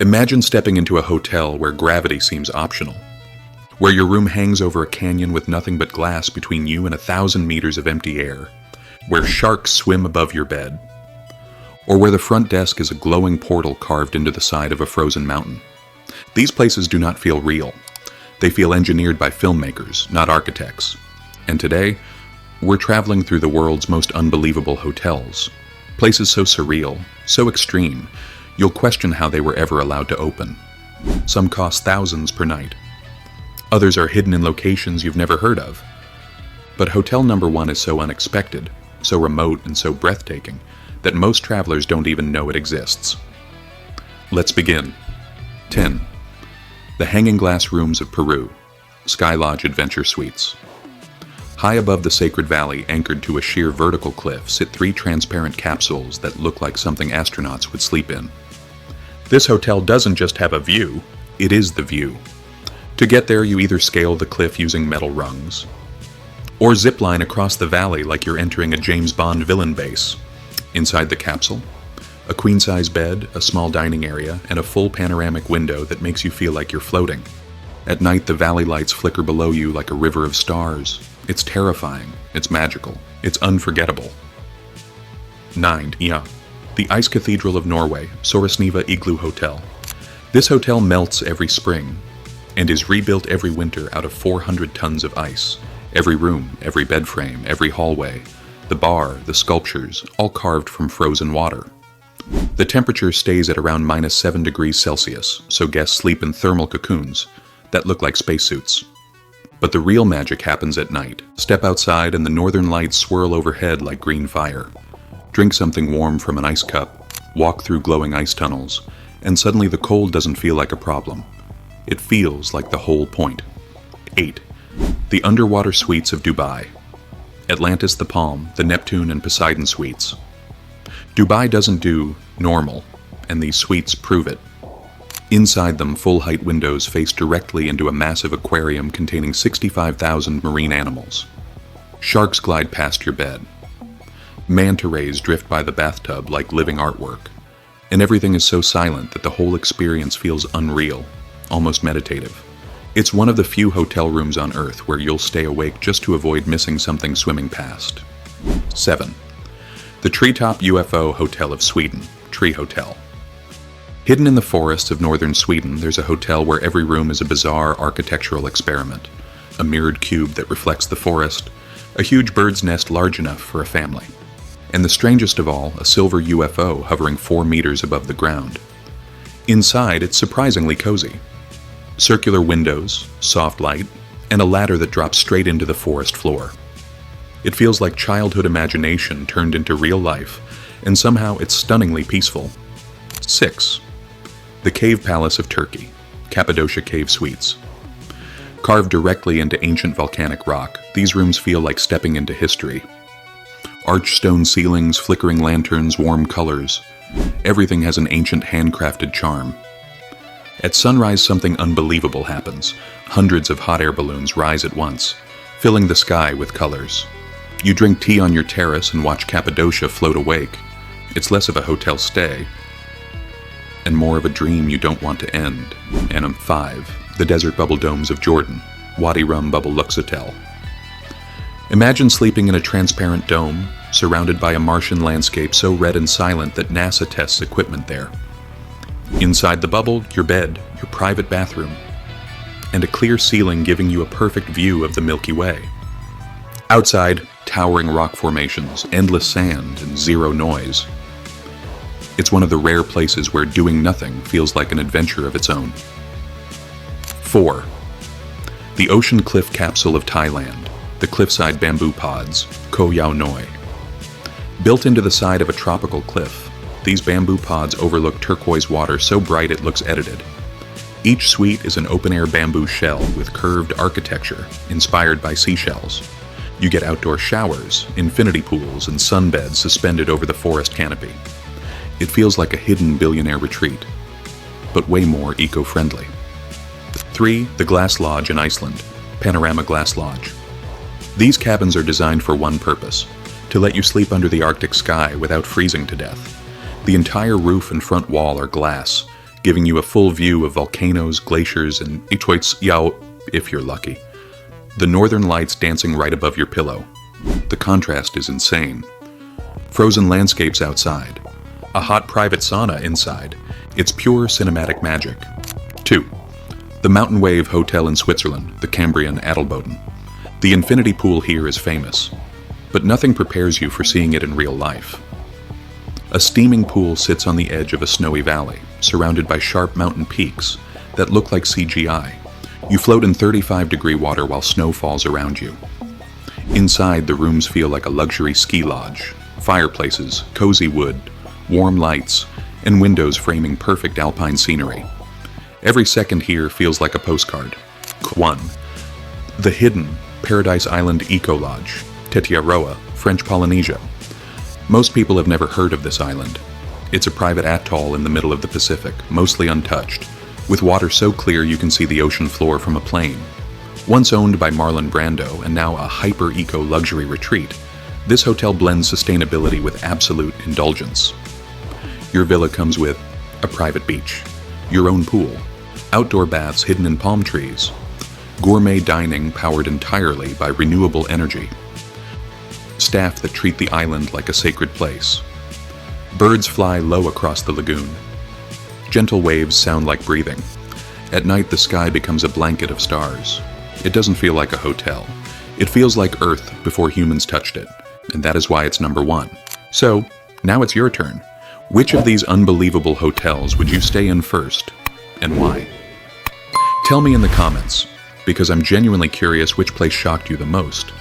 Imagine stepping into a hotel where gravity seems optional, where your room hangs over a canyon with nothing but glass between you and 1,000 meters of empty air, where sharks swim above your bed, or where the front desk is a glowing portal carved into the side of a frozen mountain. These places do not feel real. They feel engineered by filmmakers, not architects. And today, we're traveling through the world's most unbelievable hotels. Places so surreal, so extreme, you'll question how they were ever allowed to open. Some cost thousands per night. Others are hidden in locations you've never heard of. But hotel number 1 is so unexpected, so remote and so breathtaking, that most travelers don't even know it exists. Let's begin. 10. The Hanging Glass Rooms of Peru, Sky Lodge Adventure Suites. High above the sacred valley, anchored to a sheer vertical cliff, sit 3 transparent capsules that look like something astronauts would sleep in. This hotel doesn't just have a view, it is the view. To get there, you either scale the cliff using metal rungs, or zip line across the valley like you're entering a James Bond villain base. Inside the capsule, a queen-size bed, a small dining area, and a full panoramic window that makes you feel like you're floating. At night, the valley lights flicker below you like a river of stars. It's terrifying, it's magical, it's unforgettable. 9. The Ice Cathedral of Norway, Soresniva Igloo Hotel. This hotel melts every spring, and is rebuilt every winter out of 400 tons of ice. Every room, every bed frame, every hallway, the bar, the sculptures, all carved from frozen water. The temperature stays at around -7 degrees Celsius, so guests sleep in thermal cocoons that look like spacesuits. But the real magic happens at night. Step outside and the northern lights swirl overhead like green fire. Drink something warm from an ice cup, walk through glowing ice tunnels, and suddenly the cold doesn't feel like a problem. It feels like the whole point. 8. The Underwater Suites of Dubai. Atlantis, the Palm, the Neptune, and Poseidon Suites. Dubai doesn't do normal, and these suites prove it. Inside them, full-height windows face directly into a massive aquarium containing 65,000 marine animals. Sharks glide past your bed. Manta rays drift by the bathtub like living artwork. And everything is so silent that the whole experience feels unreal, almost meditative. It's one of the few hotel rooms on Earth where you'll stay awake just to avoid missing something swimming past. 7. The Treetop UFO Hotel of Sweden, Tree Hotel. Hidden in the forests of northern Sweden, there's a hotel where every room is a bizarre architectural experiment. A mirrored cube that reflects the forest, a huge bird's nest large enough for a family. And the strangest of all, a silver UFO hovering 4 meters above the ground. Inside, it's surprisingly cozy. Circular windows, soft light, and a ladder that drops straight into the forest floor. It feels like childhood imagination turned into real life, and somehow it's stunningly peaceful. 6. The Cave Palace of Turkey, Cappadocia Cave Suites. Carved directly into ancient volcanic rock, these rooms feel like stepping into history. Arched stone ceilings, flickering lanterns, warm colors. Everything has an ancient handcrafted charm. At sunrise, something unbelievable happens. Hundreds of hot air balloons rise at once, filling the sky with colors. You drink tea on your terrace and watch Cappadocia float awake. It's less of a hotel stay, and more of a dream you don't want to end. And 5. The Desert Bubble Domes of Jordan, Wadi Rum Bubble Luxotel. Imagine sleeping in a transparent dome, surrounded by a Martian landscape so red and silent that NASA tests equipment there. Inside the bubble, your bed, your private bathroom, and a clear ceiling giving you a perfect view of the Milky Way. Outside, towering rock formations, endless sand, and zero noise. It's one of the rare places where doing nothing feels like an adventure of its own. 4. The Ocean Cliff Capsule of Thailand, the Cliffside Bamboo Pods, Koh Yao Noi. Built into the side of a tropical cliff, these bamboo pods overlook turquoise water so bright it looks edited. Each suite is an open-air bamboo shell with curved architecture inspired by seashells. You get outdoor showers, infinity pools, and sunbeds suspended over the forest canopy. It feels like a hidden billionaire retreat, but way more eco-friendly. 3. The Glass Lodge in Iceland, Panorama Glass Lodge. These cabins are designed for one purpose: to let you sleep under the Arctic sky without freezing to death. The entire roof and front wall are glass, giving you a full view of volcanoes, glaciers, and Itoits-Yao if you're lucky. The northern lights dancing right above your pillow. The contrast is insane. Frozen landscapes outside. A hot private sauna inside. It's pure cinematic magic. 2. The Mountain Wave Hotel in Switzerland, the Cambrian Adelboden. The infinity pool here is famous, but nothing prepares you for seeing it in real life. A steaming pool sits on the edge of a snowy valley, surrounded by sharp mountain peaks that look like CGI. You float in 35-degree water while snow falls around you. Inside, the rooms feel like a luxury ski lodge. Fireplaces, cozy wood, warm lights, and windows framing perfect alpine scenery. Every second here feels like a postcard. 1. The hidden Paradise Island Eco Lodge, Tetiaroa, French Polynesia. Most people have never heard of this island. It's a private atoll in the middle of the Pacific, mostly untouched, with water so clear you can see the ocean floor from a plane. Once owned by Marlon Brando and now a hyper-eco luxury retreat, this hotel blends sustainability with absolute indulgence. Your villa comes with a private beach, your own pool, outdoor baths hidden in palm trees, gourmet dining powered entirely by renewable energy, staff that treat the island like a sacred place. Birds fly low across the lagoon. Gentle waves sound like breathing. At night, the sky becomes a blanket of stars. It doesn't feel like a hotel. It feels like Earth before humans touched it, and that is why it's number 1. So, now it's your turn. Which of these unbelievable hotels would you stay in first, and why? Tell me in the comments, because I'm genuinely curious which place shocked you the most.